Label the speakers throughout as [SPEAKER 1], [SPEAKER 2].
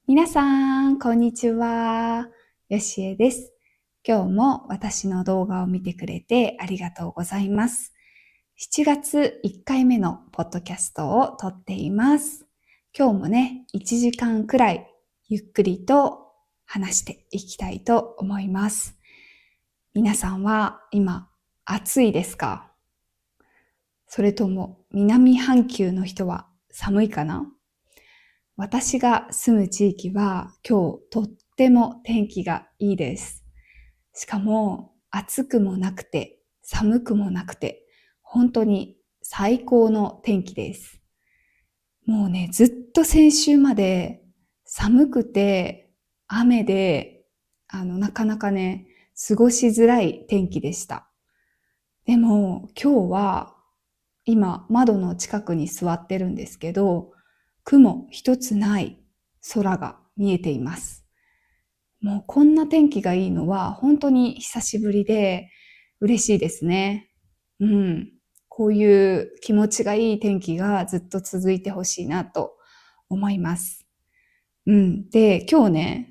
[SPEAKER 1] 皆さん、こんにちは。よしえです。今日も私の動画を見てくれてありがとうございます。7月1回目のポッドキャストを撮っています。今日もね、1時間くらいゆっくりと話していきたいと思います。皆さんは今、暑いですか？それとも南半球の人は寒いかな？私が住む地域は今日とっても天気がいいです。しかも暑くもなくて寒くもなくて本当に最高の天気です。もうね、ずっと先週まで寒くて雨でなかなかね、過ごしづらい天気でした。でも今日は今窓の近くに座ってるんですけど、雲一つない空が見えています。もうこんな天気がいいのは本当に久しぶりで嬉しいですね。こういう気持ちがいい天気がずっと続いてほしいなと思います。で、今日ね、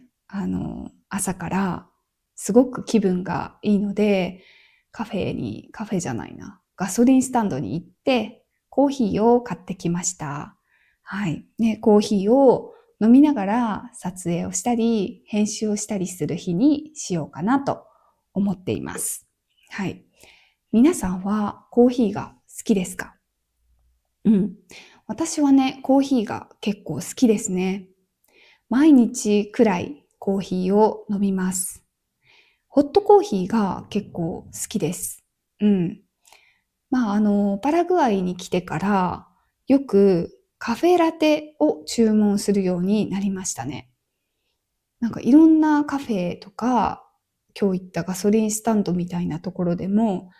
[SPEAKER 1] 朝からすごく気分がいいので、カフェじゃないな、ガソリンスタンドに行って、コーヒーを買ってきました。はい。ね、コーヒーを飲みながら撮影をしたり、編集をしたりする日にしようかなと思っています。はい。皆さんはコーヒーが好きですか？私はね、コーヒーが結構好きですね。毎日くらいコーヒーを飲みます。ホットコーヒーが結構好きです。うん。パラグアイに来てからよくカフェラテを注文するようになりましたね。なんかいろんなカフェとか、今日行ったガソリンスタンドみたいなところでも、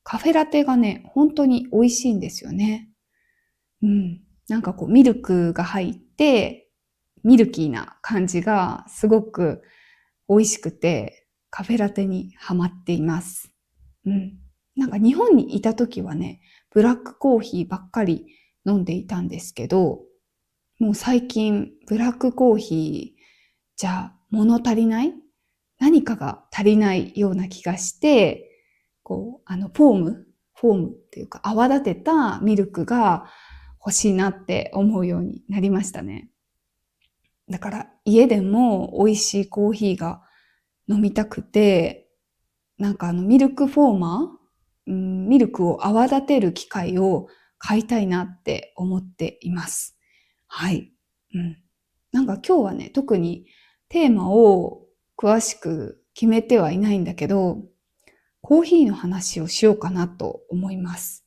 [SPEAKER 1] カフェラテがね、本当に美味しいんですよね。なんかこうミルクが入って、ミルキーな感じがすごく美味しくて、カフェラテにハマっています。なんか日本にいた時はね、ブラックコーヒーばっかり飲んでいたんですけど、もう最近ブラックコーヒーじゃ物足りない？何かが足りないような気がして、フォームっていうか泡立てたミルクが欲しいなって思うようになりましたね。だから家でも美味しいコーヒーが飲みたくて、なんかミルクフォーマー、ミルクを泡立てる機械を買いたいなって思っています。はい。なんか今日はね、特にテーマを詳しく決めてはいないんだけど、コーヒーの話をしようかなと思います。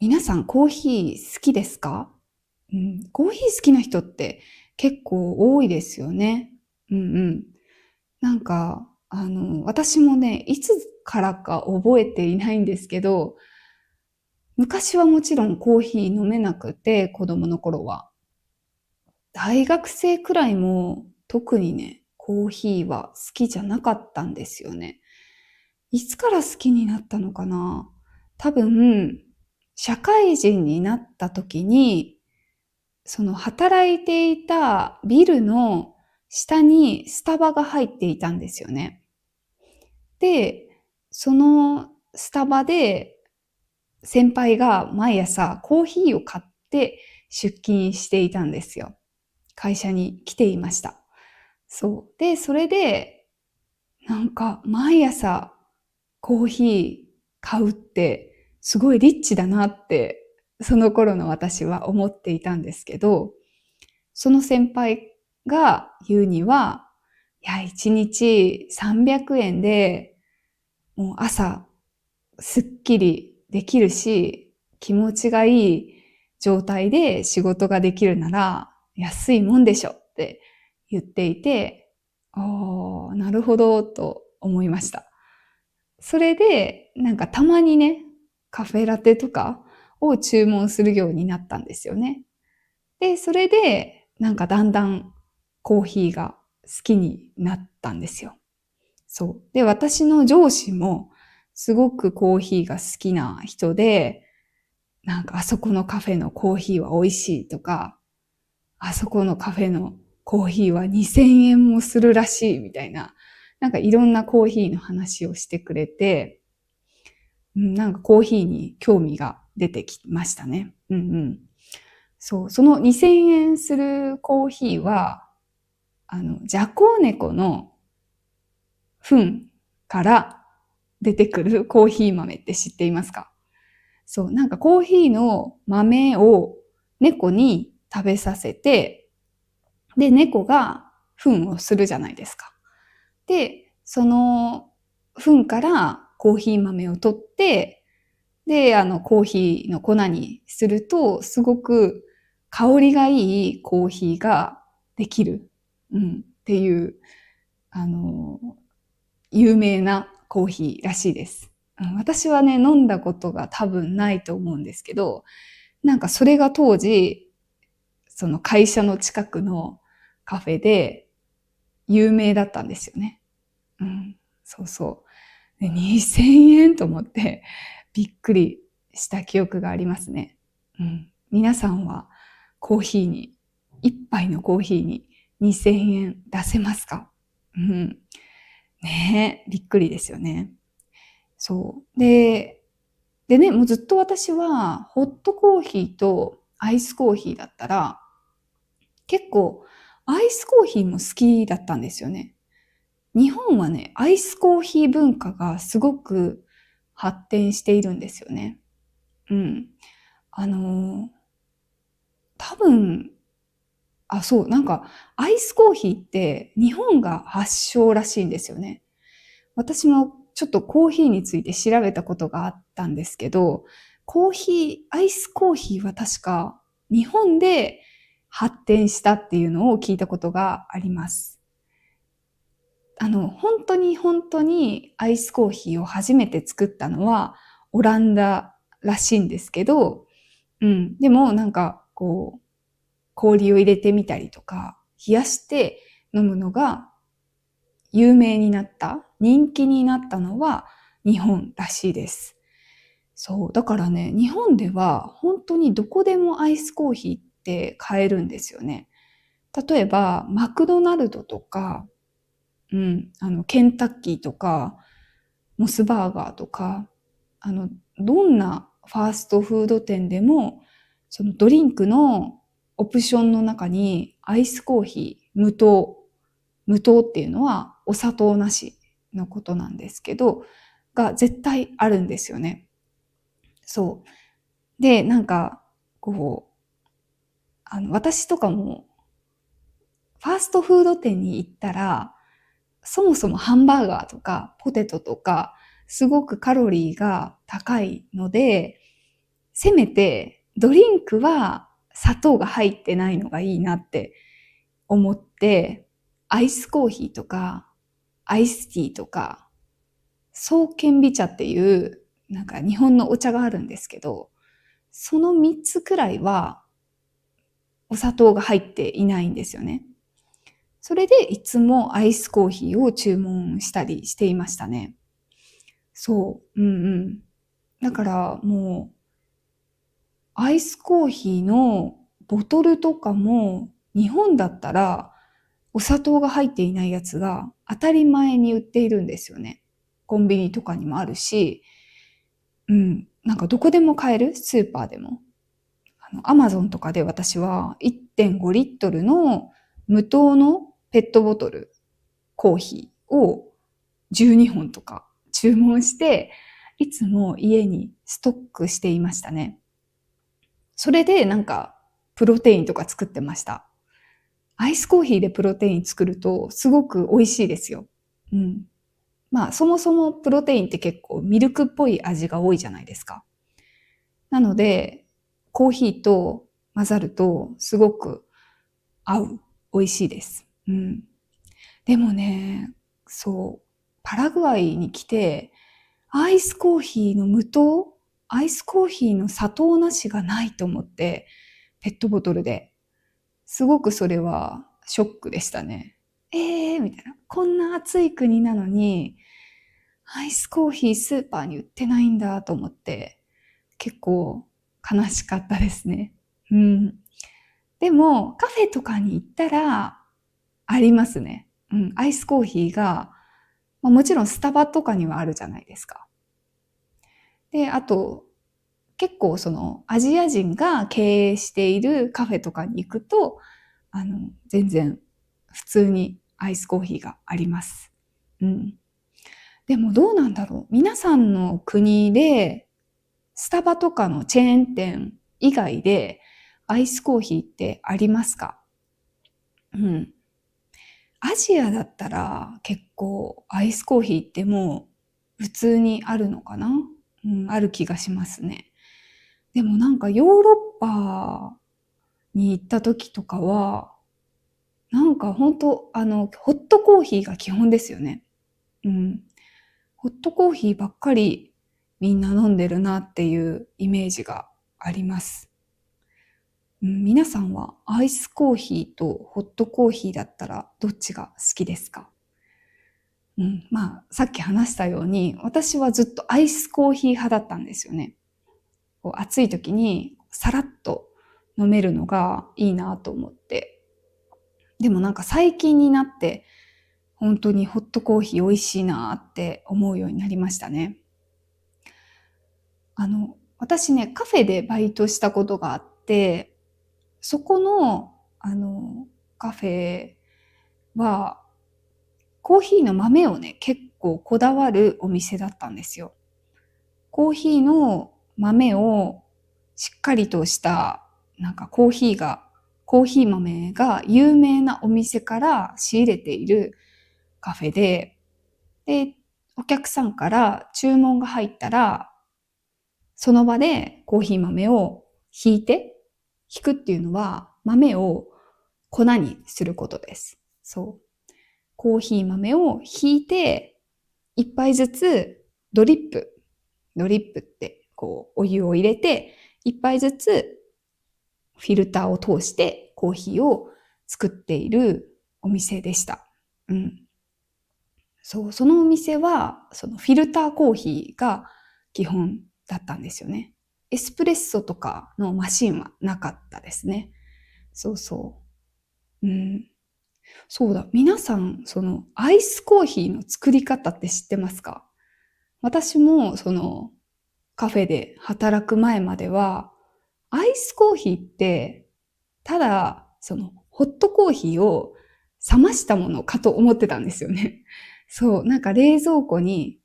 [SPEAKER 1] 皆さんコーヒー好きですか？コーヒー好きな人って結構多いですよね。うんうん。なんか、私もね、いつからか覚えていないんですけど、昔はもちろんコーヒー飲めなくて、子供の頃は。大学生くらいも特にね、コーヒーは好きじゃなかったんですよね。いつから好きになったのかな？多分、社会人になった時に、その働いていたビルの下にスタバが入っていたんですよね。で、そのスタバで先輩が毎朝コーヒーを買って出勤していたんですよ。会社に来ていました。そう。で、それで、なんか毎朝コーヒー買うってすごいリッチだなってその頃の私は思っていたんですけど、その先輩が言うには、いや、1日300円でもう朝すっきりできるし、気持ちがいい状態で仕事ができるなら安いもんでしょって言っていて、ああ、なるほどと思いました。それで、なんかたまにね、カフェラテとかを注文するようになったんですよね。で、それで、なんかだんだんコーヒーが好きになったんですよ。そう。で、私の上司もすごくコーヒーが好きな人で、なんかあそこのカフェのコーヒーは美味しいとか、あそこのカフェのコーヒーは2000円もするらしいみたいな、なんかいろんなコーヒーの話をしてくれて、なんかコーヒーに興味が出てきましたね。そう、その2000円するコーヒーは、ジャコウネコの糞から出てくるコーヒー豆って知っていますか？そう、なんかコーヒーの豆を猫に食べさせて、で、猫が糞をするじゃないですか。で、その糞からコーヒー豆を取って、で、コーヒーの粉にすると、すごく香りがいいコーヒーができる。っていう、あの、有名なコーヒーらしいです。私はね、飲んだことが多分ないと思うんですけど、なんかそれが当時、その会社の近くのカフェで有名だったんですよね。そうそう。で、2000円と思ってびっくりした記憶がありますね。皆さんはコーヒーに、一杯のコーヒーに2000円出せますか？ねえ、びっくりですよね。そう。でね、もうずっと私はホットコーヒーとアイスコーヒーだったら、結構アイスコーヒーも好きだったんですよね。日本はね、アイスコーヒー文化がすごく発展しているんですよね。うん。あの、多分、そう、なんか、アイスコーヒーって日本が発祥らしいんですよね。私もちょっとコーヒーについて調べたことがあったんですけど、アイスコーヒーは確か日本で発展したっていうのを聞いたことがあります。本当にアイスコーヒーを初めて作ったのはオランダらしいんですけど、でもなんかこう、氷を入れてみたりとか、冷やして飲むのが有名になった、人気になったのは日本らしいです。そう。だからね、日本では本当にどこでもアイスコーヒーって買えるんですよね。例えば、マクドナルドとか、ケンタッキーとか、モスバーガーとか、どんなファーストフード店でも、そのドリンクのオプションの中にアイスコーヒー無糖っていうのはお砂糖なしのことなんですけど、が絶対あるんですよね。そう。で、なんか、こう、私とかも、ファーストフード店に行ったら、そもそもハンバーガーとかポテトとか、すごくカロリーが高いので、せめてドリンクは砂糖が入ってないのがいいなって思って、アイスコーヒーとか、アイスティーとか、爽健美茶っていう、なんか日本のお茶があるんですけど、その3つくらいはお砂糖が入っていないんですよね。それでいつもアイスコーヒーを注文したりしていましたね。そう。だからもう、アイスコーヒーのボトルとかも、日本だったらお砂糖が入っていないやつが当たり前に売っているんですよね。コンビニとかにもあるし、なんかどこでも買える、スーパーでも。アマゾンとかで私は1.5リットルの無糖のペットボトルコーヒーを12本とか注文して、いつも家にストックしていましたね。それでなんかプロテインとか作ってました。アイスコーヒーでプロテイン作るとすごく美味しいですよ。まあそもそもプロテインって結構ミルクっぽい味が多いじゃないですか。なので、コーヒーと混ざるとすごく合う。美味しいです。でもね、そう、パラグアイに来て、アイスコーヒーの無糖アイスコーヒーの砂糖なしがないと思って、ペットボトルで。すごくそれはショックでしたね。みたいな。こんな暑い国なのに、アイスコーヒースーパーに売ってないんだと思って、結構悲しかったですね。でも、カフェとかに行ったら、ありますね。アイスコーヒーが、もちろんスタバとかにはあるじゃないですか。で、あと、結構そのアジア人が経営しているカフェとかに行くと、全然普通にアイスコーヒーがあります。でもどうなんだろう。皆さんの国で、スタバとかのチェーン店以外でアイスコーヒーってありますか？アジアだったら結構アイスコーヒーってもう普通にあるのかな？ある気がしますね。でもなんかヨーロッパに行った時とかは、なんか本当ホットコーヒーが基本ですよね。ホットコーヒーばっかりみんな飲んでるなっていうイメージがあります。皆さんはアイスコーヒーとホットコーヒーだったらどっちが好きですか？さっき話したように、私はずっとアイスコーヒー派だったんですよね。暑い時にさらっと飲めるのがいいなと思って。でもなんか最近になって本当にホットコーヒー美味しいなって思うようになりましたね。私ね、カフェでバイトしたことがあって、そこの、カフェは、コーヒーの豆をね、結構こだわるお店だったんですよ。コーヒーの豆をしっかりとした、なんかコーヒー豆が有名なお店から仕入れているカフェで、で、お客さんから注文が入ったら、その場でコーヒー豆をひくっていうのは豆を粉にすることです。そう。コーヒー豆をひいて、一杯ずつドリップってこうお湯を入れて、一杯ずつフィルターを通してコーヒーを作っているお店でした。そう、そのお店は、そのフィルターコーヒーが基本だったんですよね。エスプレッソとかのマシンはなかったですね。そうそう。そうだ。皆さん、そのアイスコーヒーの作り方って知ってますか？私もそのカフェで働く前までは、アイスコーヒーって、ただ、そのホットコーヒーを冷ましたものかと思ってたんですよね。そう、なんか冷蔵庫に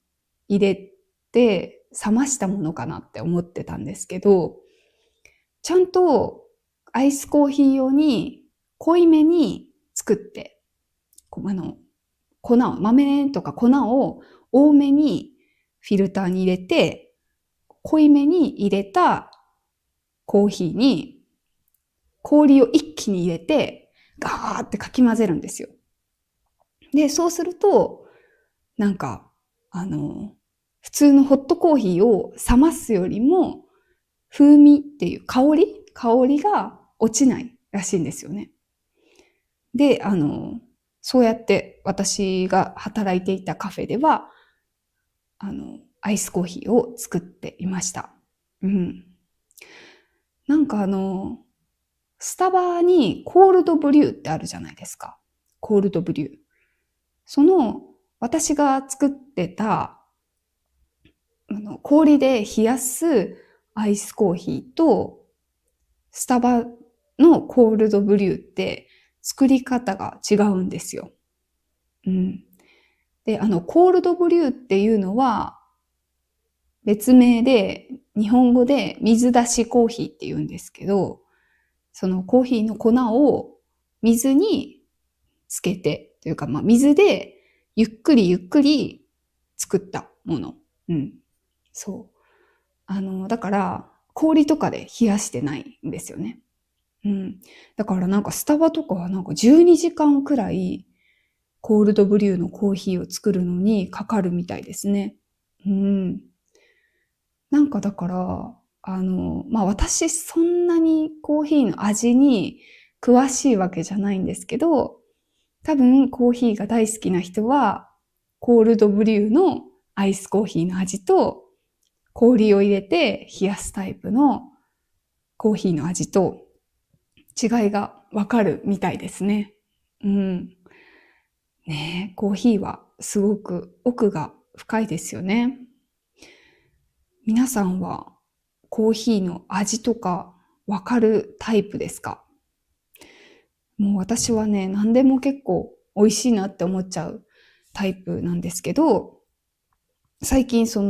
[SPEAKER 1] 入れて冷ましたものかなって思ってたんですけど、ちゃんとアイスコーヒー用に濃いめに作って、豆とか粉を多めにフィルターに入れて、濃いめに入れたコーヒーに氷を一気に入れて、ガーってかき混ぜるんですよ。で、そうすると、なんか、普通のホットコーヒーを冷ますよりも、風味っていう香りが落ちないらしいんですよね。で、そうやって私が働いていたカフェでは、アイスコーヒーを作っていました。なんかスタバにコールドブリューってあるじゃないですか。コールドブリュー。その、私が作ってた、氷で冷やすアイスコーヒーと、スタバのコールドブリューって作り方が違うんですよ。で、コールドブリューっていうのは、別名で、日本語で水出しコーヒーって言うんですけど、そのコーヒーの粉を水につけて、というか、水でゆっくり作ったもの。そう。だから、氷とかで冷やしてないんですよね。だからなんかスタバとかはなんか12時間くらいコールドブリューのコーヒーを作るのにかかるみたいですね。なんかだから、私そんなにコーヒーの味に詳しいわけじゃないんですけど、多分コーヒーが大好きな人は、コールドブリューのアイスコーヒーの味と、氷を入れて冷やすタイプのコーヒーの味と違いがわかるみたいですね。ねえ、コーヒーはすごく奥が深いですよね。皆さんはコーヒーの味とかわかるタイプですか？もう私はね、何でも結構美味しいなって思っちゃうタイプなんですけど、最近こ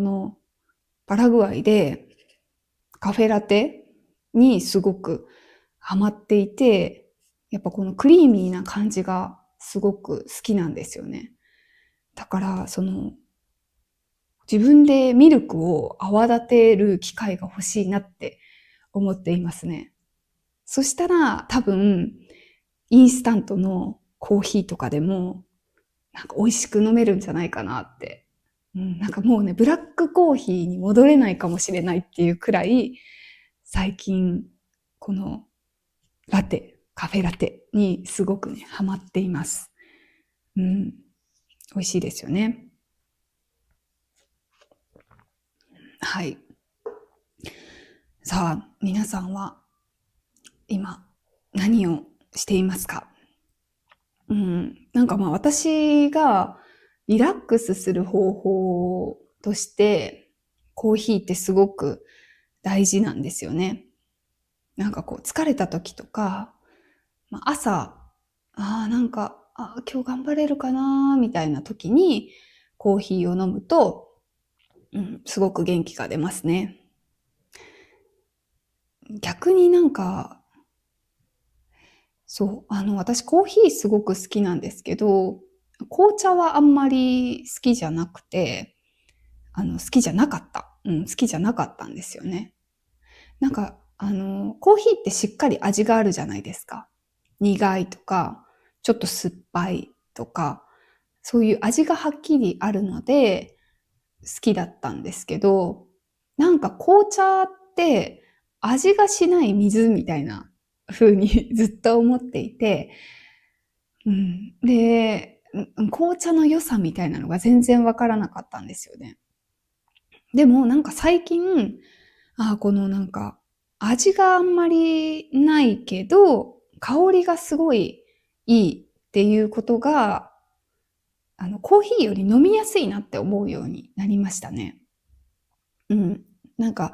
[SPEAKER 1] のパラグアイでカフェラテにすごくハマっていて、やっぱこのクリーミーな感じがすごく好きなんですよね。だから自分でミルクを泡立てる機械が欲しいなって思っていますね。そしたら多分インスタントのコーヒーとかでもなんか美味しく飲めるんじゃないかなって。なんかもうね、ブラックコーヒーに戻れないかもしれないっていうくらい、最近、このカフェラテにすごくね、ハマっています。美味しいですよね。はい。さあ、皆さんは今何をしていますか？なんか私がリラックスする方法として、コーヒーってすごく大事なんですよね。なんかこう疲れた時とか、朝、今日頑張れるかなみたいな時にコーヒーを飲むと、すごく元気が出ますね。逆に私コーヒーすごく好きなんですけど、紅茶はあんまり好きじゃなくて、好きじゃなかった。好きじゃなかったんですよね。コーヒーってしっかり味があるじゃないですか。苦いとか、ちょっと酸っぱいとか、そういう味がはっきりあるので、好きだったんですけど、なんか紅茶って味がしない水みたいな風にずっと思っていて、で、紅茶の良さみたいなのが全然わからなかったんですよね。でもなんか最近、この味があんまりないけど、香りがすごいいいっていうことが、コーヒーより飲みやすいなって思うようになりましたね。うん。なんか、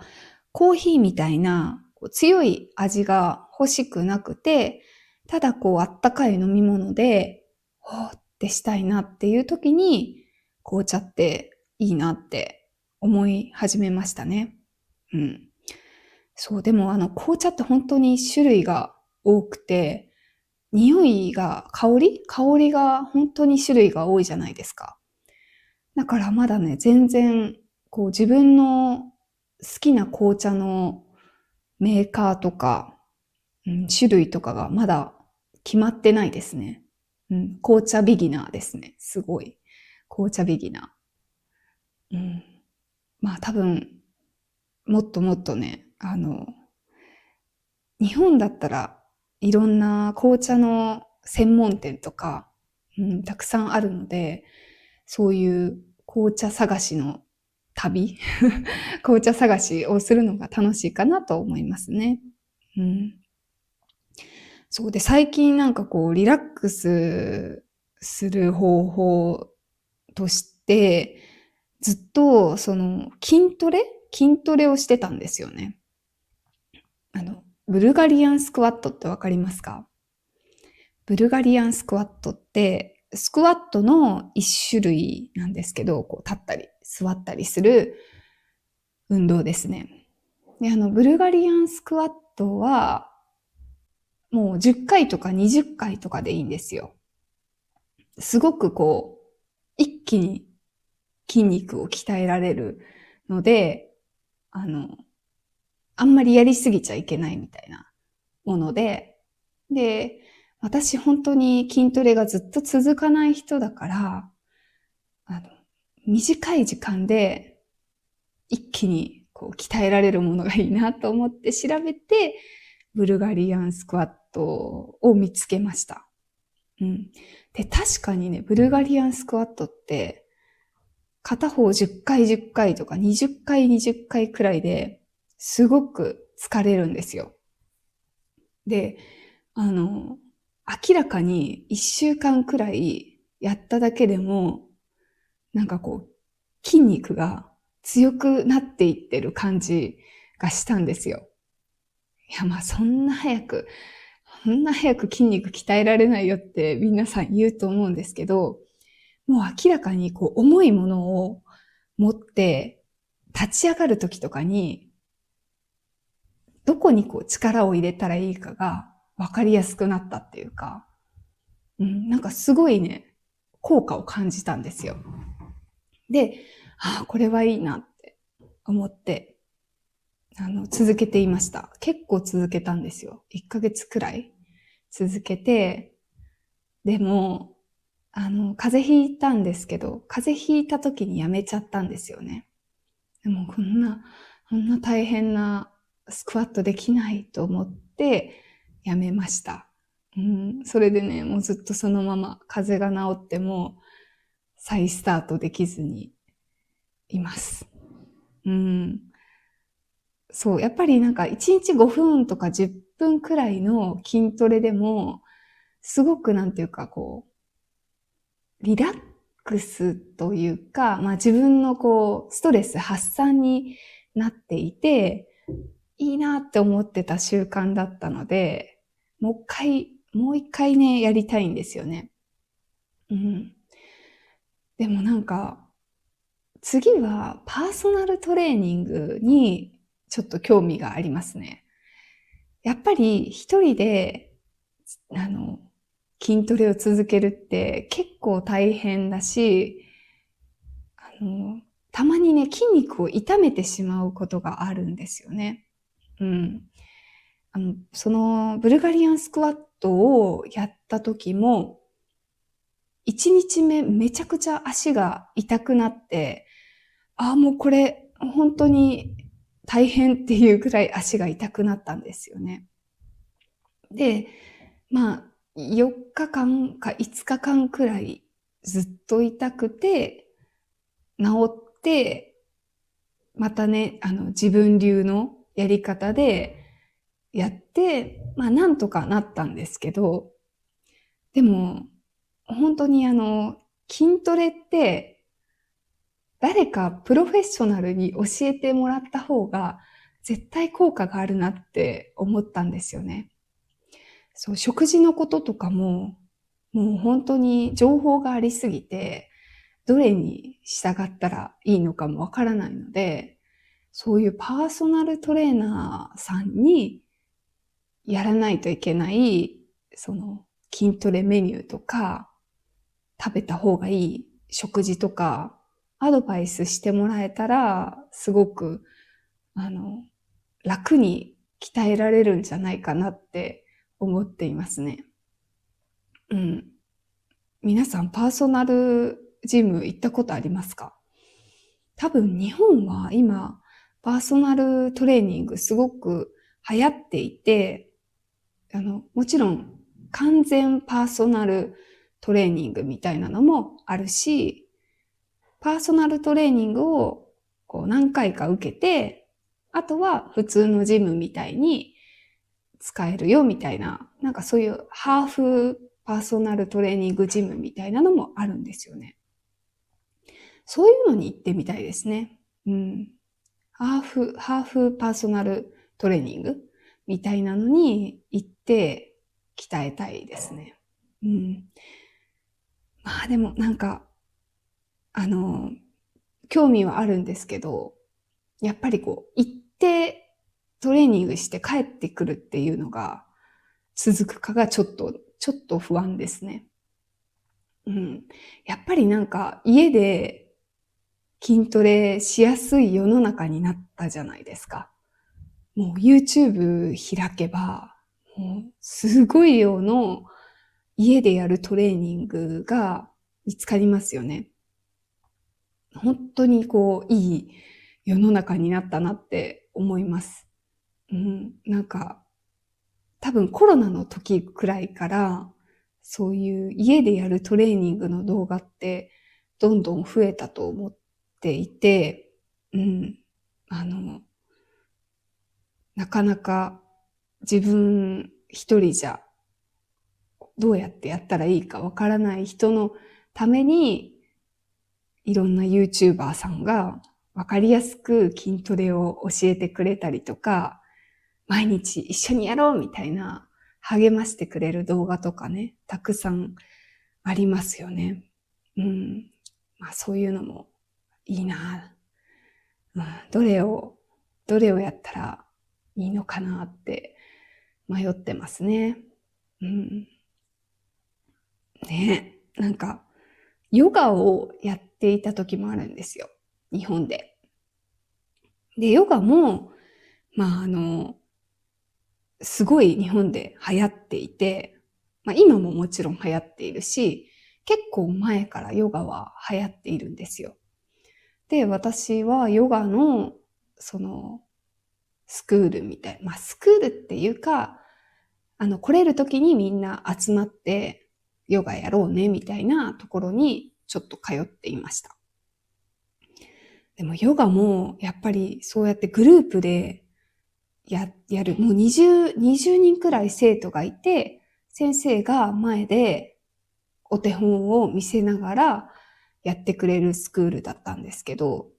[SPEAKER 1] コーヒーみたいな強い味が欲しくなくて、ただあったかい飲み物で、ほーってしたいなっていう時に、紅茶っていいなって思い始めましたね。うん。そう、でも紅茶って本当に種類が多くて、香りが本当に種類が多いじゃないですか。だからまだね、全然、自分の好きな紅茶のメーカーとか、種類とかがまだ決まってないですね。紅茶ビギナーですね。すごい。紅茶ビギナー。多分、もっともっとね、日本だったらいろんな紅茶の専門店とか、たくさんあるので、そういう紅茶探しの旅紅茶探しをするのが楽しいかなと思いますね。うん、そうで、最近リラックスする方法として、ずっと筋トレをしてたんですよね。ブルガリアンスクワットってわかりますか？ブルガリアンスクワットって、スクワットの一種類なんですけど、立ったり座ったりする運動ですね。で、ブルガリアンスクワットは、もう10回とか20回とかでいいんですよ。すごく一気に筋肉を鍛えられるので、あの、あんまりやりすぎちゃいけないみたいなもので、私本当に筋トレがずっと続かない人だから、あの、短い時間で一気に鍛えられるものがいいなと思って調べて、ブルガリアンスクワットを見つけました。で、確かにね、ブルガリアンスクワットって、片方10回10回とか20回20回くらいですごく疲れるんですよ。で、明らかに1週間くらいやっただけでも、なんかこう、筋肉が強くなっていってる感じがしたんですよ。いや、まあそんな早く筋肉鍛えられないよって皆さん言うと思うんですけど、もう明らかにこう重いものを持って立ち上がるときとかに、どこにこう力を入れたらいいかが分かりやすくなったっていうか、なんかすごいね、効果を感じたんですよ。で、これはいいなって思って、続けていました。結構続けたんですよ。1ヶ月くらい続けて、でも、風邪ひいたんですけど、風邪ひいた時にやめちゃったんですよね。でもこんな大変なスクワットできないと思ってやめました。それでね、もうずっとそのまま風邪が治っても再スタートできずにいます。そう、やっぱりなんか1日5分とか10分くらいの筋トレでも、すごくなんていうかこう、リラックスというか、まあ自分のこう、ストレス発散になっていて、いいなって思ってた習慣だったので、もう一回ね、やりたいんですよね。でもなんか、次はパーソナルトレーニングにちょっと興味がありますね。やっぱり一人で、筋トレを続けるって結構大変だし、たまにね、筋肉を痛めてしまうことがあるんですよね。うん。そのブルガリアンスクワットをやった時も、1日目めちゃくちゃ足が痛くなって、もうこれ本当に大変っていうくらい足が痛くなったんですよね。で、まあ、4日間か5日間くらいずっと痛くて、治って、またね、自分流のやり方でやって、まあ、なんとかなったんですけど、でも、本当に筋トレって、誰かプロフェッショナルに教えてもらった方が、絶対効果があるなって思ったんですよね。そう、食事のこととかも、もう本当に情報がありすぎて、どれに従ったらいいのかもわからないので、そういうパーソナルトレーナーさんにやらないといけない、その筋トレメニューとか、食べた方がいい食事とか、アドバイスしてもらえたら、すごく、楽に鍛えられるんじゃないかなって思っていますね。うん。皆さんパーソナルジム行ったことありますか？多分日本は今、パーソナルトレーニングすごく流行っていて、もちろん完全パーソナルトレーニングみたいなのもあるし、パーソナルトレーニングをこう何回か受けて、あとは普通のジムみたいに使えるよみたいな、なんかそういうハーフパーソナルトレーニングジムみたいなのもあるんですよね。そういうのに行ってみたいですね。うん。ハーフパーソナルトレーニングみたいなのに行って鍛えたいですね。うん。まあでもなんか、あの、興味はあるんですけど、やっぱりこう、行ってトレーニングして帰ってくるっていうのが続くかがちょっと不安ですね。うん。やっぱりなんか家で筋トレしやすい世の中になったじゃないですか。もう YouTube 開けば、もうすごい量の家でやるトレーニングが見つかりますよね。本当にこう、いい世の中になったなって思います。なんか、多分コロナの時くらいから、そういう家でやるトレーニングの動画ってどんどん増えたと思っていて、うん、あの、なかなか自分一人じゃどうやってやったらいいかわからない人のために、いろんな YouTuber さんがわかりやすく筋トレを教えてくれたりとか、毎日一緒にやろうみたいな励ましてくれる動画とかね、たくさんありますよね。そういうのもいいな。どれをやったらいいのかなって迷ってますね。ね、なんか、ヨガをやっていた時もあるんですよ。日本で。で、ヨガも、すごい日本で流行っていて、今ももちろん流行っているし、結構前からヨガは流行っているんですよ。で、私はヨガの、スクールみたい。スクールっていうか、来れる時にみんな集まってヨガやろうねみたいなところにちょっと通っていました。でもヨガもやっぱりそうやってグループでやる。もう20人くらい生徒がいて、先生が前でお手本を見せながらやってくれるスクールだったんですけど、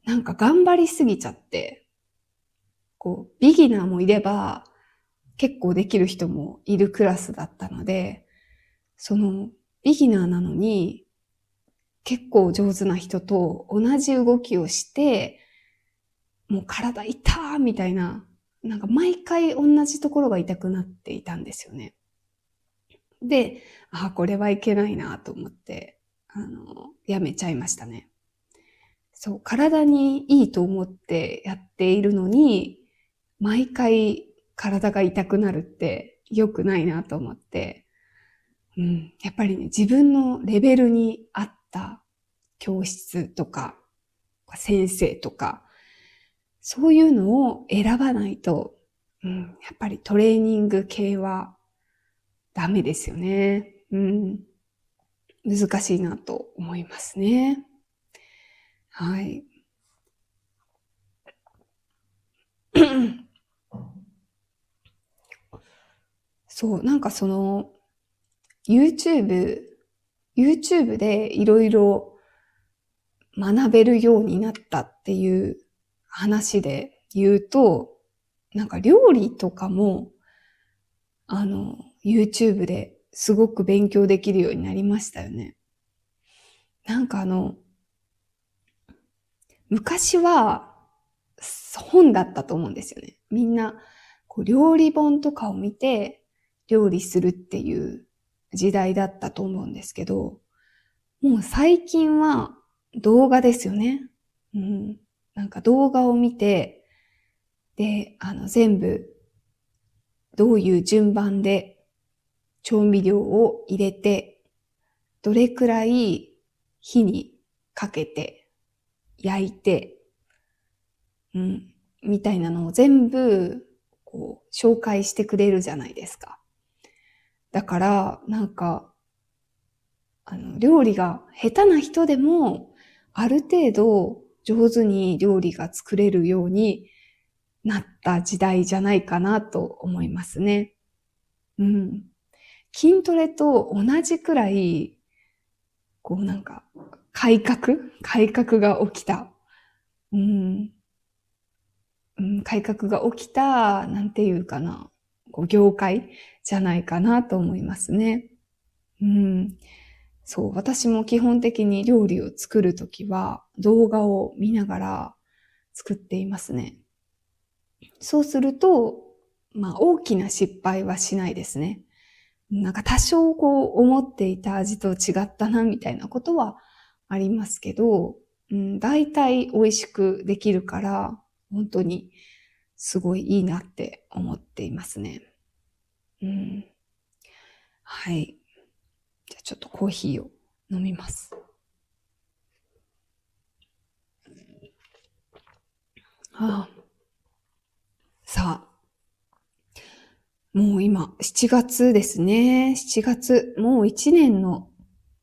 [SPEAKER 1] なんか頑張りすぎちゃって、ビギナーもいれば、結構できる人もいるクラスだったので、ビギナーなのに、結構上手な人と同じ動きをして、もう体痛ーみたいな、なんか毎回同じところが痛くなっていたんですよね。で、これはいけないなと思って、やめちゃいましたね。そう、体にいいと思ってやっているのに、毎回体が痛くなるって良くないなと思って、やっぱりね、自分のレベルに合った教室とか、先生とか、そういうのを選ばないと、やっぱりトレーニング系はダメですよね。難しいなと思いますね。はい。そう、なんかYouTube でいろいろ学べるようになったっていう話で言うと、なんか料理とかも、YouTube ですごく勉強できるようになりましたよね。なんか昔は本だったと思うんですよね。みんな、料理本とかを見て料理するっていう時代だったと思うんですけど、もう最近は動画ですよね。なんか動画を見て、で、全部どういう順番で調味料を入れて、どれくらい火にかけて焼いて、みたいなのを全部紹介してくれるじゃないですか。だから、なんか、料理が下手な人でも、ある程度上手に料理が作れるようになった時代じゃないかなと思いますね。筋トレと同じくらい、なんか、改革が起きた。改革が起きた、なんていうかな、業界じゃないかなと思いますね。そう、私も基本的に料理を作るときは動画を見ながら作っていますね。そうすると、大きな失敗はしないですね。なんか多少思っていた味と違ったなみたいなことはありますけど、大体美味しくできるから、本当にすごいいいなって思っていますね。はい。じゃあちょっとコーヒーを飲みます。さあ、もう今、7月ですね。7月、もう1年の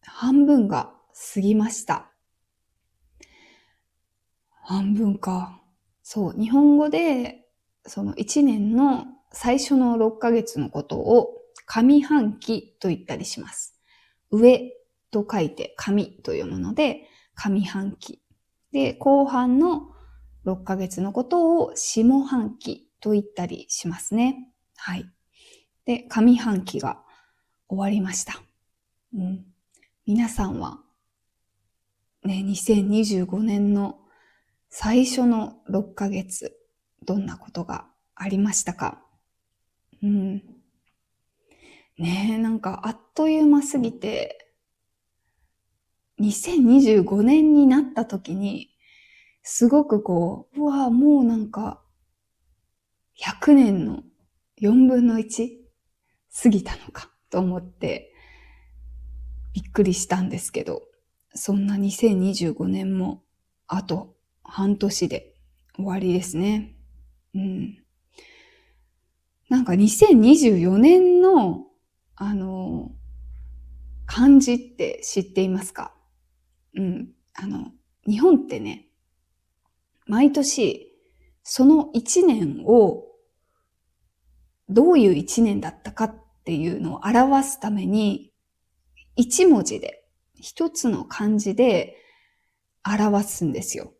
[SPEAKER 1] 半分が過ぎました。半分か。そう、日本語で、その1年の最初の6ヶ月のことを上半期と言ったりします。上と書いて上というもので、上半期。で、後半の6ヶ月のことを下半期と言ったりしますね。はい。で、上半期が終わりました。皆さんは、ね、2025年の最初の6ヶ月、どんなことがありましたか？ねえ、なんかあっという間すぎて、2025年になった時に、すごくうわ、もうなんか、100年の4分の1過ぎたのかと思って、びっくりしたんですけど、そんな2025年もあと半年で終わりですね。なんか2024年の、漢字って知っていますか？日本ってね、毎年その1年をどういう1年だったかっていうのを表すために、1文字で、1つの漢字で表すんですよ。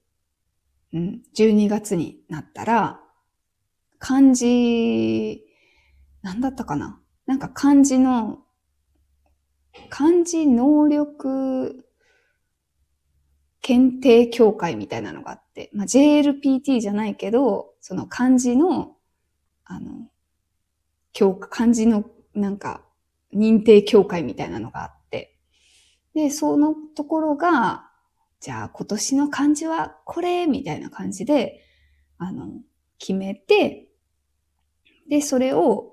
[SPEAKER 1] 12月になったら、漢字、なんだったかな？なんか漢字能力検定協会みたいなのがあって、JLPT じゃないけど、その漢字の、漢字のなんか認定協会みたいなのがあって、で、そのところが、じゃあ今年の漢字はこれみたいな感じで、決めて、で、それを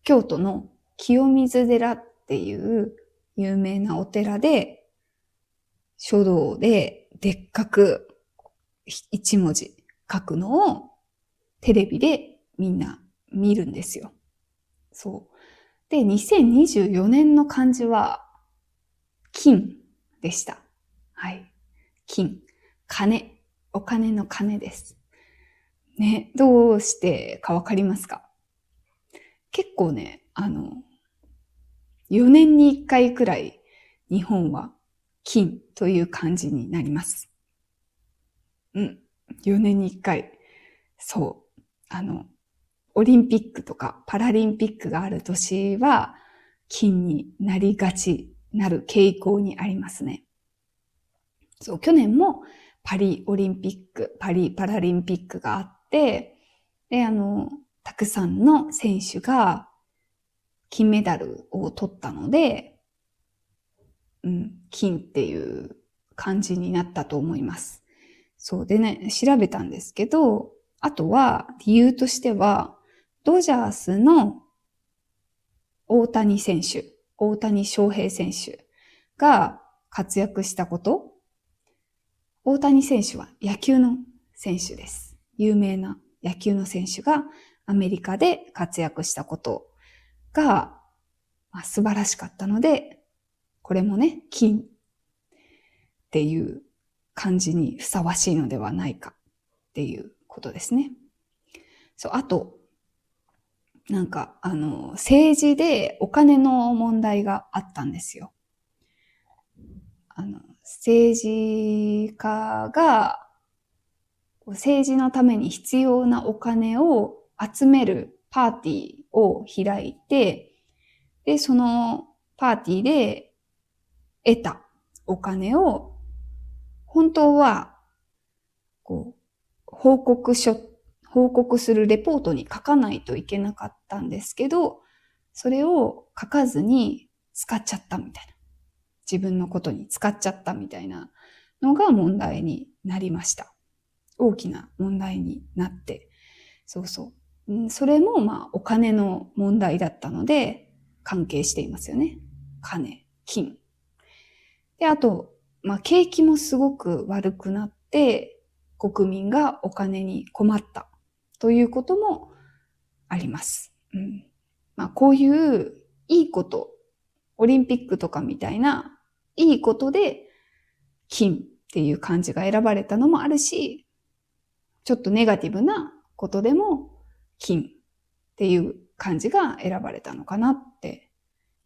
[SPEAKER 1] 京都の清水寺っていう有名なお寺で、書道ででっかく一文字書くのをテレビでみんな見るんですよ。そう。で、2024年の漢字は金でした。はい。金。金。お金の金です。ね、どうしてかわかりますか？結構ね、4年に1回くらい日本は金という漢字になります。4年に1回。そう。オリンピックとかパラリンピックがある年は金になりがちなる傾向にありますね。そう、去年もパリオリンピック、パラリンピックがあって、で、たくさんの選手が金メダルを取ったので、金っていう感じになったと思います。そうでね、調べたんですけど、あとは理由としては、ドジャースの大谷翔平選手が活躍したこと。大谷選手は野球の選手です。有名な野球の選手がアメリカで活躍したことが、素晴らしかったので、これもね、金っていう感じにふさわしいのではないかっていうことですね。そう、あと、なんか、政治でお金の問題があったんですよ。政治家が、政治のために必要なお金を集めるパーティーを開いて、で、そのパーティーで得たお金を、本当は、報告するレポートに書かないといけなかったんですけど、それを書かずに使っちゃったみたいな。自分のことに使っちゃったみたいなのが問題になりました。大きな問題になって。そうそう。それもお金の問題だったので関係していますよね。金、金。で、あと、景気もすごく悪くなって国民がお金に困ったということもあります。こういういいこと、オリンピックとかみたいないいことで金っていう漢字が選ばれたのもあるし、ちょっとネガティブなことでも金っていう漢字が選ばれたのかなって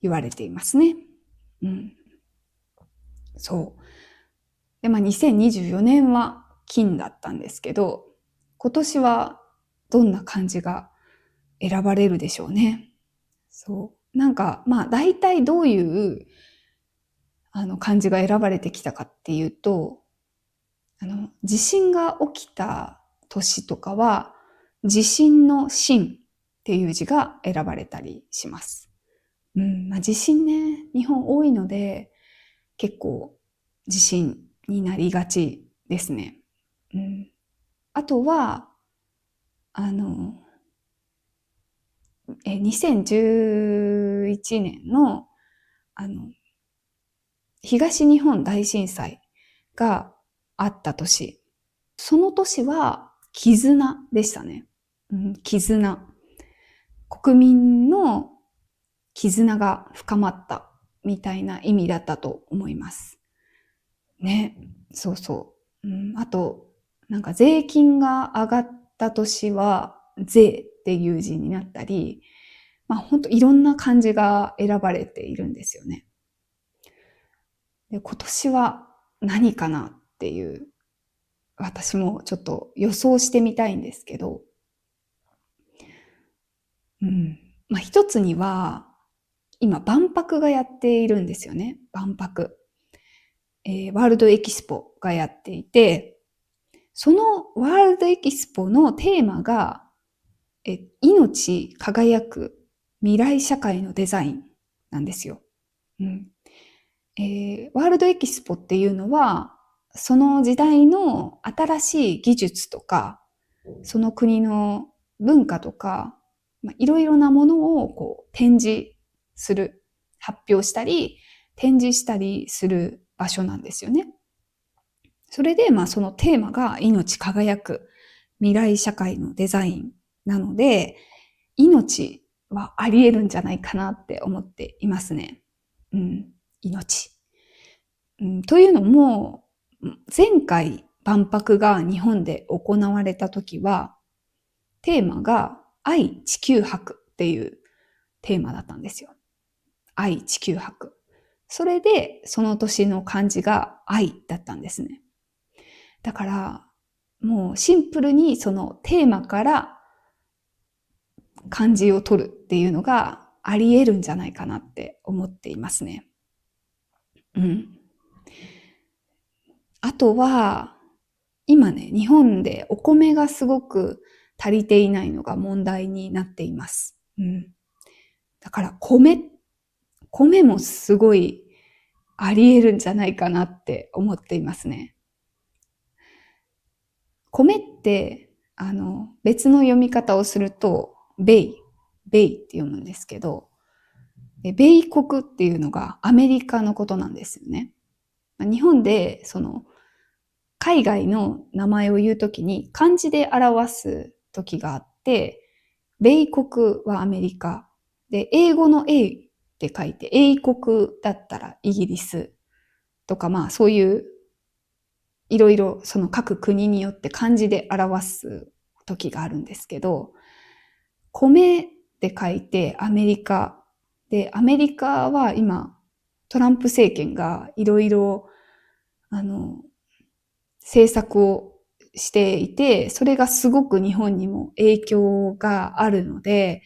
[SPEAKER 1] 言われていますね。そう。で、2024年は金だったんですけど、今年はどんな漢字が選ばれるでしょうね。そう。大体どういう漢字が選ばれてきたかっていうと、地震が起きた年とかは、地震の震っていう字が選ばれたりします。地震ね、日本多いので、結構地震になりがちですね。あとは、2011年の、東日本大震災があった年。その年は、絆でしたね。絆。国民の絆が深まったみたいな意味だったと思います。ね。そうそう。あと、税金が上がった年は、税っていう字になったり、ほんといろんな漢字が選ばれているんですよね。で、今年は何かなっていう、私もちょっと予想してみたいんですけど、一つには、今万博がやっているんですよね。万博。ワールドエキスポがやっていて、そのワールドエキスポのテーマが、命輝く未来社会のデザインなんですよ。ワールドエキスポっていうのは、その時代の新しい技術とか、その国の文化とか、いろいろなものを展示する、発表したり、展示したりする場所なんですよね。それで、そのテーマが命輝く未来社会のデザインなので、命はあり得るんじゃないかなって思っていますね。命。というのも、前回万博が日本で行われた時は、テーマが愛・地球博っていうテーマだったんですよ。愛・地球博。それで、その年の漢字が愛だったんですね。だから、もうシンプルにそのテーマから漢字を取るっていうのがあり得るんじゃないかなって思っていますね。あとは、今ね、日本でお米がすごく足りていないのが問題になっています。だから米もすごいあり得るんじゃないかなって思っていますね。米って、別の読み方をすると、ベイって読むんですけど、米国っていうのがアメリカのことなんですよね。日本で、海外の名前を言うときに漢字で表すときがあって、米国はアメリカ。で、英語の A って書いて、英国だったらイギリスとか、そういういろいろその各国によって漢字で表す時があるんですけど、米って書いてアメリカ。で、アメリカは今、トランプ政権がいろいろ、政策をしていて、それがすごく日本にも影響があるので、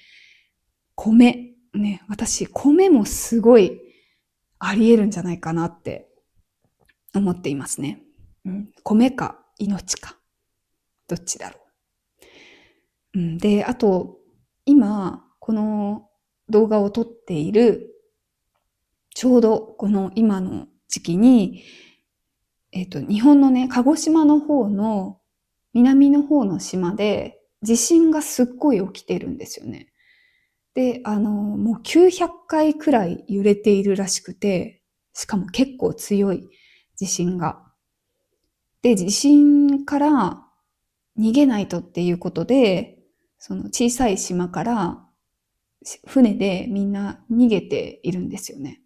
[SPEAKER 1] 米、ね、私、米もすごいあり得るんじゃないかなって思っていますね。米か命か、どっちだろう。で、あと、今、この動画を撮っている、ちょうどこの今の時期に、日本のね、鹿児島の方の南の方の島で地震がすっごい起きてるんですよね。で、もう900回くらい揺れているらしくて、しかも結構強い地震が。で、地震から逃げないとっていうことで、その小さい島から船でみんな逃げているんですよね。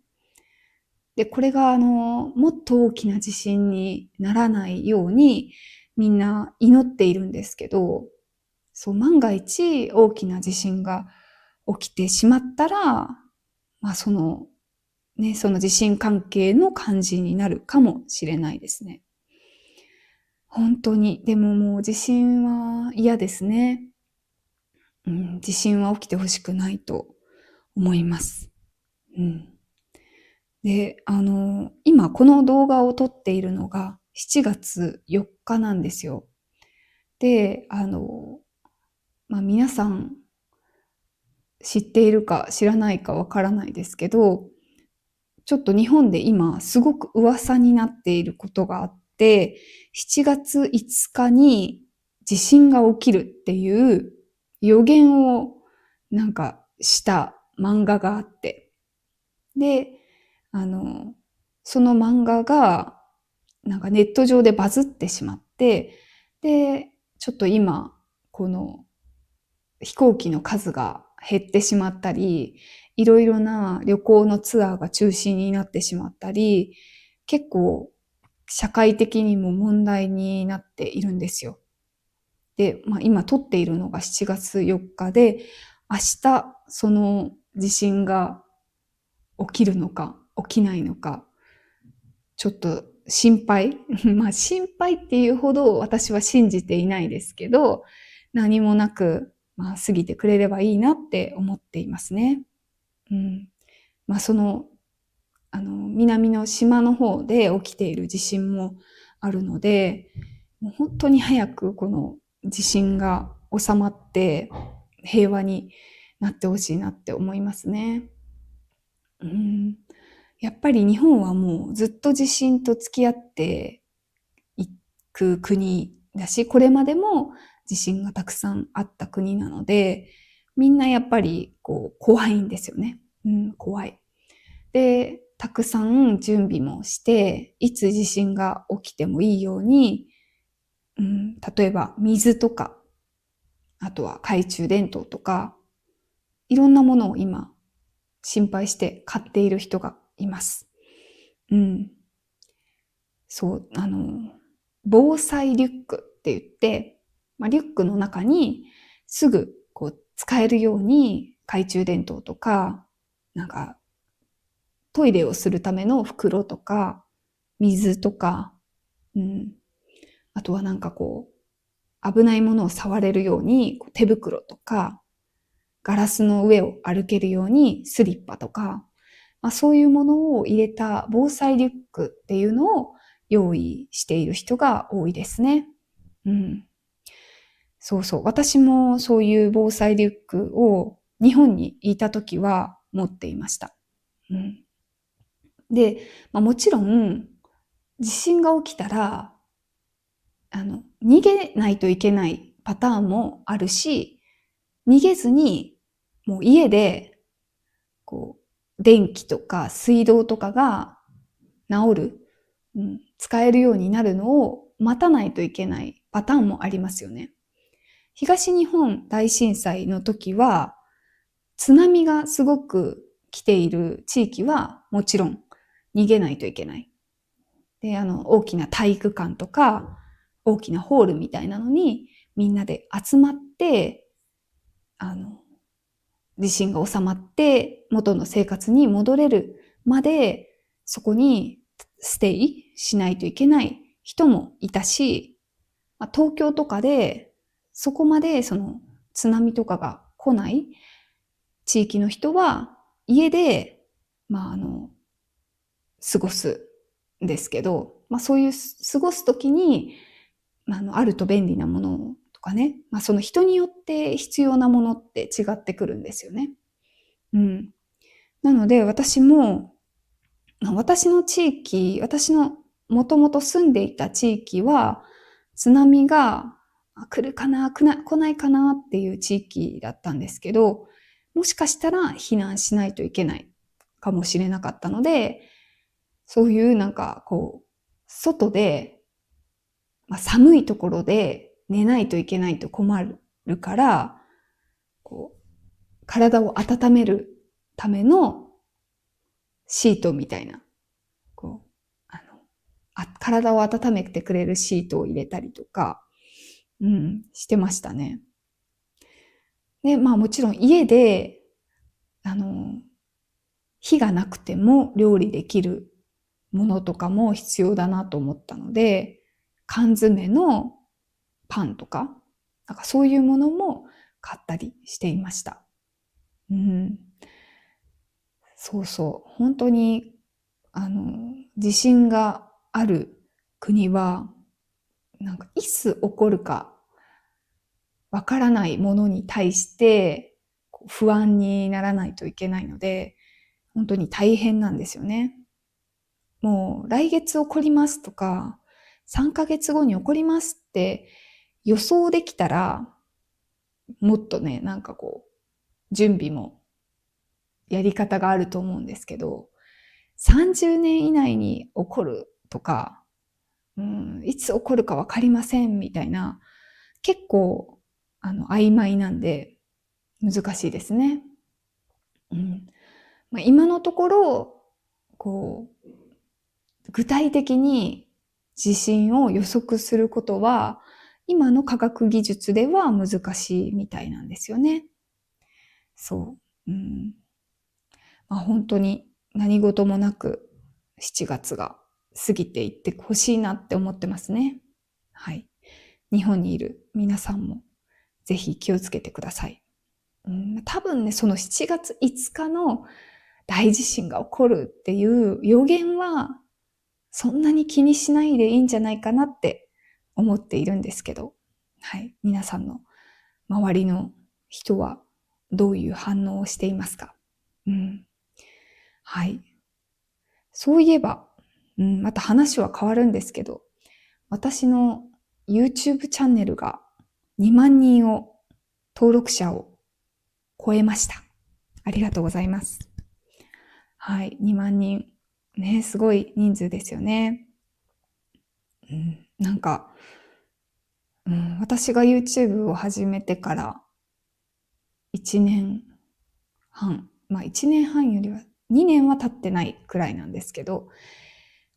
[SPEAKER 1] で、これがもっと大きな地震にならないようにみんな祈っているんですけど、そう、万が一大きな地震が起きてしまったら、そのね、その地震関係の感じになるかもしれないですね。本当に。でももう地震は嫌ですね。地震は起きてほしくないと思います。で、今この動画を撮っているのが7月4日なんですよ。で、皆さん知っているか知らないかわからないですけど、ちょっと日本で今すごく噂になっていることがあって、7月5日に地震が起きるっていう予言をした漫画があって、で、その漫画がネット上でバズってしまって、で、ちょっと今、この飛行機の数が減ってしまったり、いろいろな旅行のツアーが中止になってしまったり、結構社会的にも問題になっているんですよ。で、今撮っているのが7月4日で、明日その地震が起きるのか起きないのか、ちょっと心配心配っていうほど私は信じていないですけど、何もなく、過ぎてくれればいいなって思っていますね。その、南の島の方で起きている地震もあるので、もう本当に早くこの地震が収まって平和になってほしいなって思いますね。やっぱり日本はもうずっと地震と付き合っていく国だし、これまでも地震がたくさんあった国なので、みんなやっぱり怖いんですよね。怖い。で、たくさん準備もして、いつ地震が起きてもいいように、例えば水とか、あとは懐中電灯とか、いろんなものを今心配して買っている人がいます。そう、防災リュックって言って、リュックの中にすぐ使えるように懐中電灯とか、トイレをするための袋とか、水とか、あとは危ないものを触れるように手袋とか、ガラスの上を歩けるようにスリッパとか、そういうものを入れた防災リュックっていうのを用意している人が多いですね。そうそう。私もそういう防災リュックを日本にいた時は持っていました。で、もちろん地震が起きたら、逃げないといけないパターンもあるし、逃げずにもう家で電気とか水道とかが治る、使えるようになるのを待たないといけないパターンもありますよね。東日本大震災の時は、津波がすごく来ている地域はもちろん逃げないといけない。で、大きな体育館とか、大きなホールみたいなのにみんなで集まって、地震が収まって元の生活に戻れるまでそこにステイしないといけない人もいたし、東京とかでそこまでその津波とかが来ない地域の人は家で、過ごすんですけど、そういう過ごすときに、あると便利なものとかね、その人によって必要なものって違ってくるんですよね。なので私も、私の地域、私のもともと住んでいた地域は、津波が来るかな、来ないかなっていう地域だったんですけど、もしかしたら避難しないといけないかもしれなかったので、そういう外で、寒いところで寝ないといけないと困るから、体を温めるためのシートみたいな、体を温めてくれるシートを入れたりとか、してましたね。で、もちろん家で、火がなくても料理できるものとかも必要だなと思ったので、缶詰のパンとか、なんかそういうものも買ったりしていました。うん。そうそう。本当に、地震がある国は、なんかいつ起こるかわからないものに対して不安にならないといけないので、本当に大変なんですよね。もう来月起こりますとか、3ヶ月後に起こりますって予想できたら、もっとね、なんか準備もやり方があると思うんですけど、30年以内に起こるとか、いつ起こるかわかりませんみたいな、結構、曖昧なんで難しいですね。今のところ、具体的に地震を予測することは、今の科学技術では難しいみたいなんですよね。そう。本当に何事もなく7月が過ぎていってほしいなって思ってますね。はい。日本にいる皆さんもぜひ気をつけてください。多分ね、その7月5日の大地震が起こるっていう予言はそんなに気にしないでいいんじゃないかなって思っているんですけど、はい。皆さんの周りの人はどういう反応をしていますか？はい。そういえば、また話は変わるんですけど、私の YouTube チャンネルが2万人登録者を超えました。ありがとうございます。はい、2万人。ね、すごい人数ですよね。なんか、私が YouTube を始めてから1年半、1年半よりは2年は経ってないくらいなんですけど、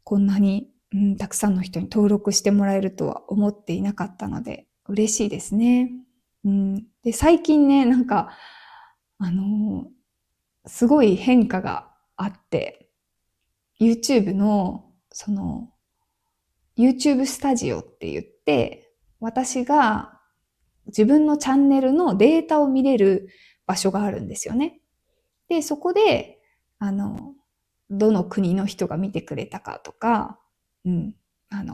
[SPEAKER 1] こんなに、たくさんの人に登録してもらえるとは思っていなかったので、嬉しいですね。で、最近ね、なんか、すごい変化があって、YouTube の、YouTube スタジオって言って、私が自分のチャンネルのデータを見れる場所があるんですよね。で、そこで、どの国の人が見てくれたかとか、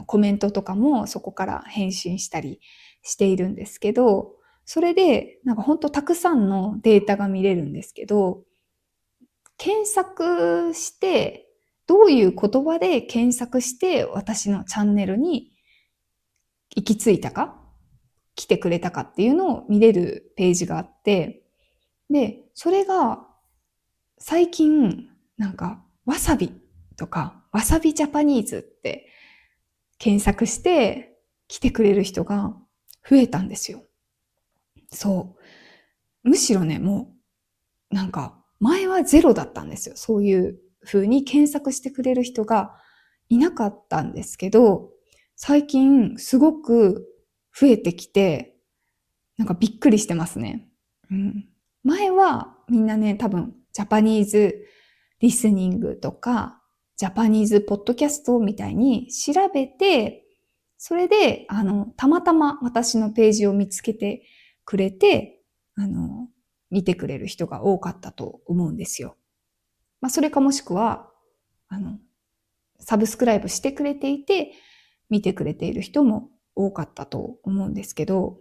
[SPEAKER 1] コメントとかもそこから返信したりしているんですけど、それで、なんかほんとたくさんのデータが見れるんですけど、検索して、どういう言葉で検索して私のチャンネルに行き着いたか、来てくれたかっていうのを見れるページがあって、で、それが最近、なんか、わさびとか、わさびジャパニーズって検索して来てくれる人が増えたんですよ。そう。むしろね、もう、なんか、前はゼロだったんですよ。そういう風に検索してくれる人がいなかったんですけど、最近すごく増えてきて、なんかびっくりしてますね。前はみんなね、多分、ジャパニーズリスニングとか、ジャパニーズポッドキャストみたいに調べて、それで、たまたま私のページを見つけてくれて、見てくれる人が多かったと思うんですよ。それかもしくは、サブスクライブしてくれていて、見てくれている人も多かったと思うんですけど、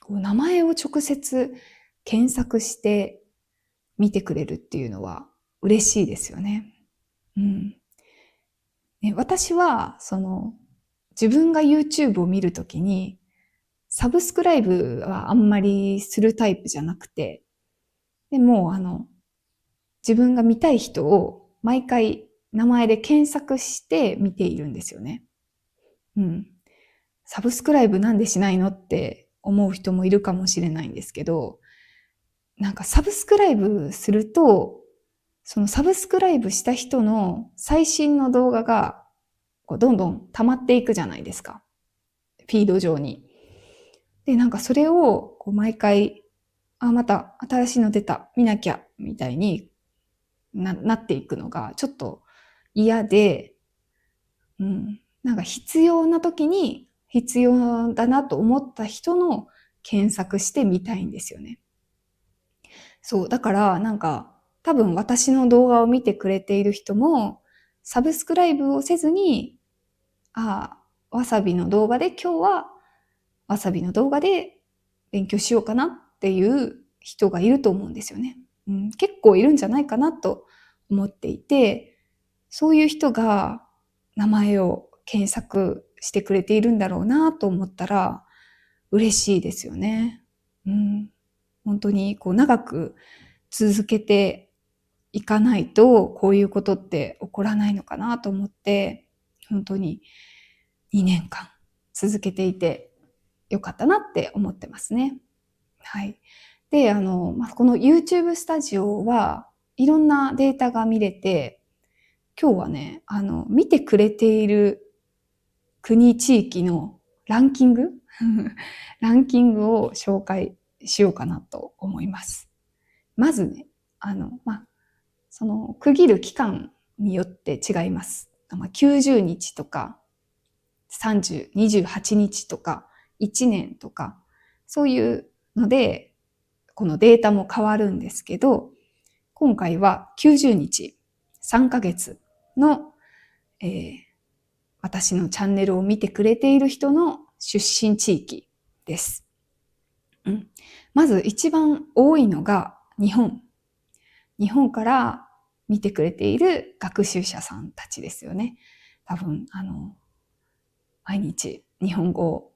[SPEAKER 1] 名前を直接検索して見てくれるっていうのは嬉しいですよね。私は、自分が YouTube を見るときに、サブスクライブはあんまりするタイプじゃなくて、でも、自分が見たい人を毎回名前で検索して見ているんですよね。サブスクライブなんでしないのって思う人もいるかもしれないんですけど、なんかサブスクライブすると、そのサブスクライブした人の最新の動画がどんどん溜まっていくじゃないですか。フィード上に。で、なんかそれを毎回、また新しいの出た、見なきゃ、みたいに、なっていくのがちょっと嫌で、なんか必要な時に必要だなと思った人の検索してみたいんですよね。そう、だからなんか多分私の動画を見てくれている人もサブスクライブをせずに、わさびの動画で今日はわさびの動画で勉強しようかなっていう人がいると思うんですよね。結構いるんじゃないかなと思っていて、そういう人が名前を検索してくれているんだろうなと思ったら嬉しいですよね。本当にこう長く続けていかないとこういうことって起こらないのかなと思って、本当に2年間続けていてよかったなって思ってますね。はい。で、この YouTube スタジオはいろんなデータが見れて、今日はね、見てくれている国、地域のランキングランキングを紹介しようかなと思います。まずね、その区切る期間によって違います。90日とか30、28日とか1年とか、そういうので、このデータも変わるんですけど、今回は90日、3ヶ月の、私のチャンネルを見てくれている人の出身地域です。まず一番多いのが日本。日本から見てくれている学習者さんたちですよね。多分、毎日日本語を、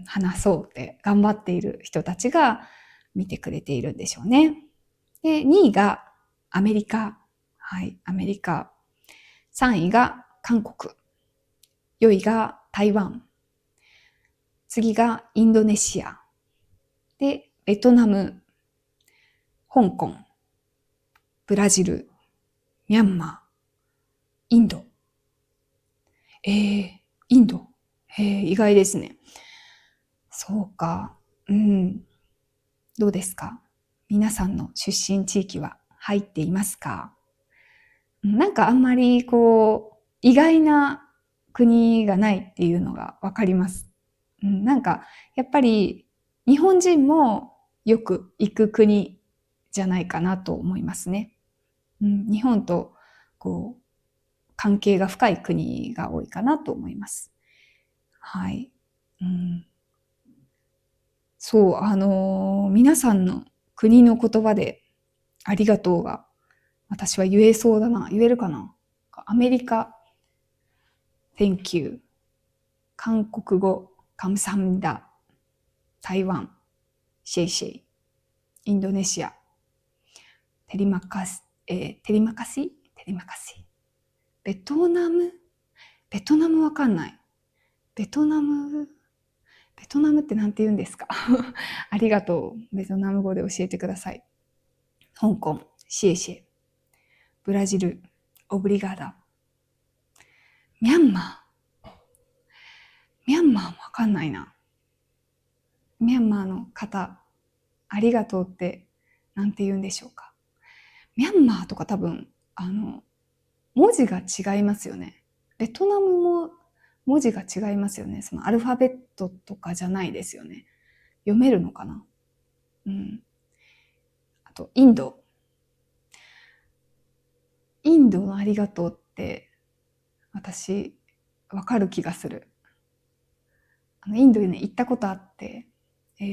[SPEAKER 1] 話そうって頑張っている人たちが見てくれているんでしょうね。で、2位がアメリカ。はい、アメリカ。3位が韓国。4位が台湾。次がインドネシア。で、ベトナム、香港、ブラジル、ミャンマー、インド。インド。意外ですね。そうか。どうですか？皆さんの出身地域は入っていますか？なんかあんまり意外な国がないっていうのがわかります。なんかやっぱり日本人もよく行く国じゃないかなと思いますね。日本と関係が深い国が多いかなと思います。はい。そう、皆さんの国の言葉でありがとうが私は言えそうだな。言えるかな？アメリカ、Thank you。韓国語、감사합니다。台湾、シェイシェイ。インドネシア、テリマカシ、テリマカシベトナムわかんない。ベトナムってなんて言うんですか？ありがとう。ベトナム語で教えてください。香港、シエシエ。ブラジル、オブリガーダ。ミャンマーもわかんないな。ミャンマーの方、ありがとうってなんて言うんでしょうか。ミャンマーとか多分、文字が違いますよね。ベトナムも文字が違いますよね。そのアルファベットとかじゃないですよね。読めるのかな？あと、インドのありがとうって私わかる気がする。インドにね、行ったことあって、ダン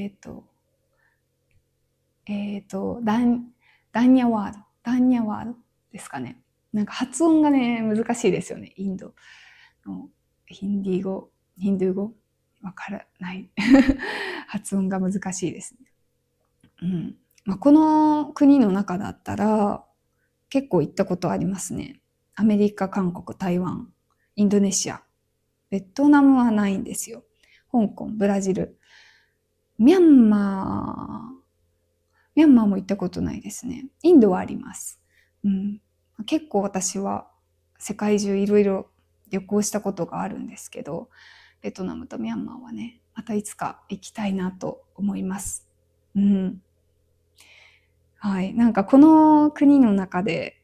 [SPEAKER 1] ニャワールですかね。なんか発音がね、難しいですよね。インドのヒンドゥー語わからない。発音が難しいですね。この国の中だったら結構行ったことありますね。アメリカ、韓国、台湾、インドネシア。ベトナムはないんですよ。香港、ブラジル。ミャンマーも行ったことないですね。インドはあります。結構私は世界中いろいろ旅行したことがあるんですけど、ベトナムとミャンマーはね、またいつか行きたいなと思います。はい。なんかこの国の中で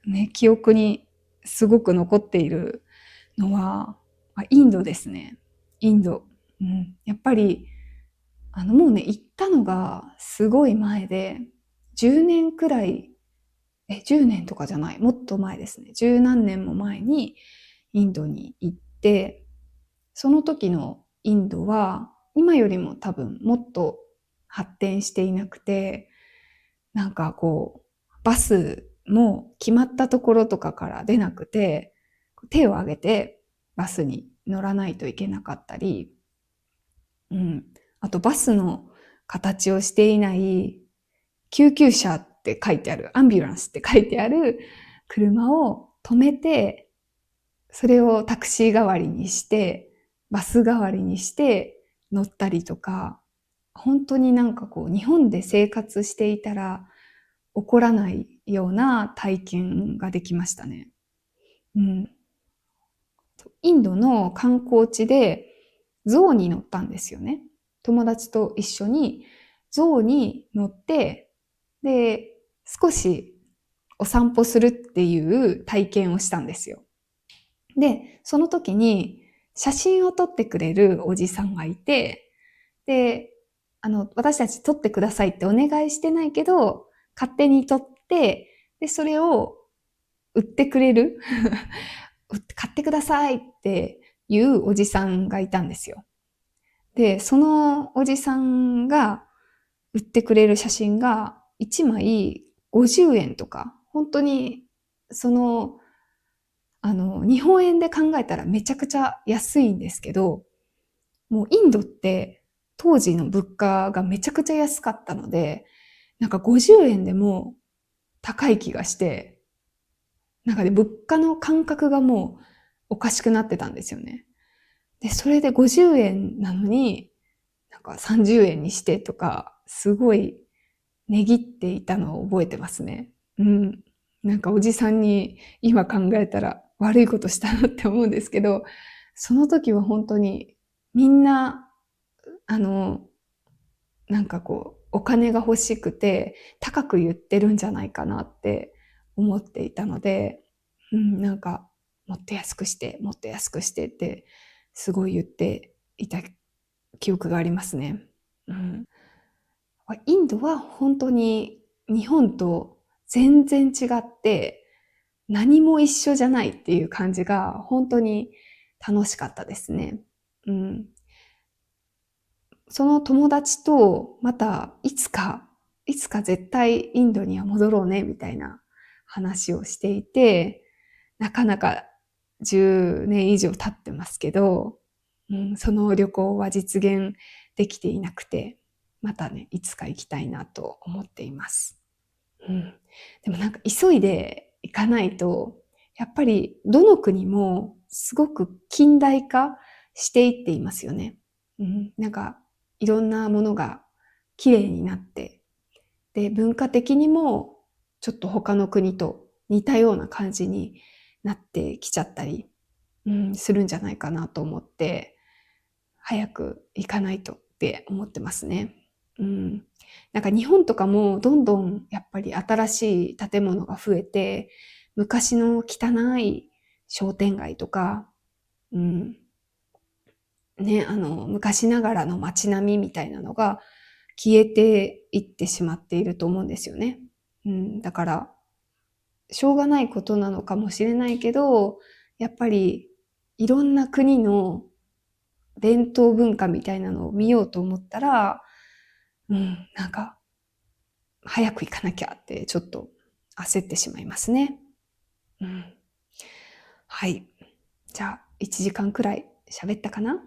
[SPEAKER 1] ね、記憶にすごく残っているのは、インドですね。インド。やっぱり、もうね、行ったのがすごい前で、10年くらい、10年とかじゃない、もっと前ですね。十何年も前にインドに行って、その時のインドは、今よりも多分もっと発展していなくて、なんかこう、バスも決まったところとかから出なくて、手を挙げてバスに乗らないといけなかったり、あとバスの形をしていない救急車って書いてある、アンビュランスって書いてある車を止めて、それをタクシー代わりにして、バス代わりにして乗ったりとか、本当になんかこう日本で生活していたら起こらないような体験ができましたね。インドの観光地で象に乗ったんですよね。友達と一緒に象に乗って、で、少しお散歩するっていう体験をしたんですよ。で、その時に写真を撮ってくれるおじさんがいて、で、私たち撮ってくださいってお願いしてないけど、勝手に撮って、で、それを売ってくれる買ってくださいっていうおじさんがいたんですよ。で、そのおじさんが売ってくれる写真が1枚50円とか、本当に日本円で考えたらめちゃくちゃ安いんですけど、もうインドって当時の物価がめちゃくちゃ安かったので、なんか50円でも高い気がして、なんかね、物価の感覚がもうおかしくなってたんですよね。で、それで50円なのに、なんか30円にしてとか、すごい値切っていたのを覚えてますね。なんかおじさんに今考えたら悪いことしたなって思うんですけど、その時は本当にみんな、なんかこう、お金が欲しくて高く言ってるんじゃないかなって思っていたので、なんか、もっと安くして、もっと安くしてって、すごい言っていた記憶がありますね。インドは本当に日本と全然違って、何も一緒じゃないっていう感じが本当に楽しかったですね。その友達とまたいつか絶対インドには戻ろうねみたいな話をしていて、なかなか10年以上経ってますけど、その旅行は実現できていなくて、またね、いつか行きたいなと思っています。でもなんか急いで行かないと、やっぱりどの国もすごく近代化していっていますよね。なんかいろんなものが綺麗になって、で、文化的にもちょっと他の国と似たような感じになってきちゃったり、するんじゃないかなと思って、早く行かないとって思ってますね。なんか日本とかもどんどんやっぱり新しい建物が増えて、昔の汚い商店街とか、昔ながらの街並みみたいなのが消えていってしまっていると思うんですよね。だから、しょうがないことなのかもしれないけど、やっぱりいろんな国の伝統文化みたいなのを見ようと思ったら、なんか、早く行かなきゃってちょっと焦ってしまいますね。はい。じゃあ、1時間くらい喋ったかな？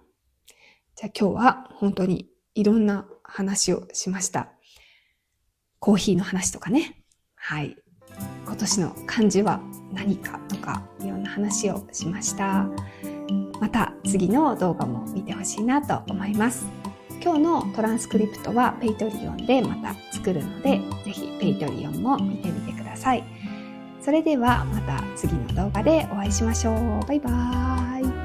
[SPEAKER 1] じゃあ今日は本当にいろんな話をしました。コーヒーの話とかね。はい。今年の漢字は何かとかいろんな話をしました。また次の動画も見てほしいなと思います。今日のトランスクリプトはペイトリオンでまた作るので、ぜひペイトリオンも見てみてください。それではまた次の動画でお会いしましょう。バイバーイ。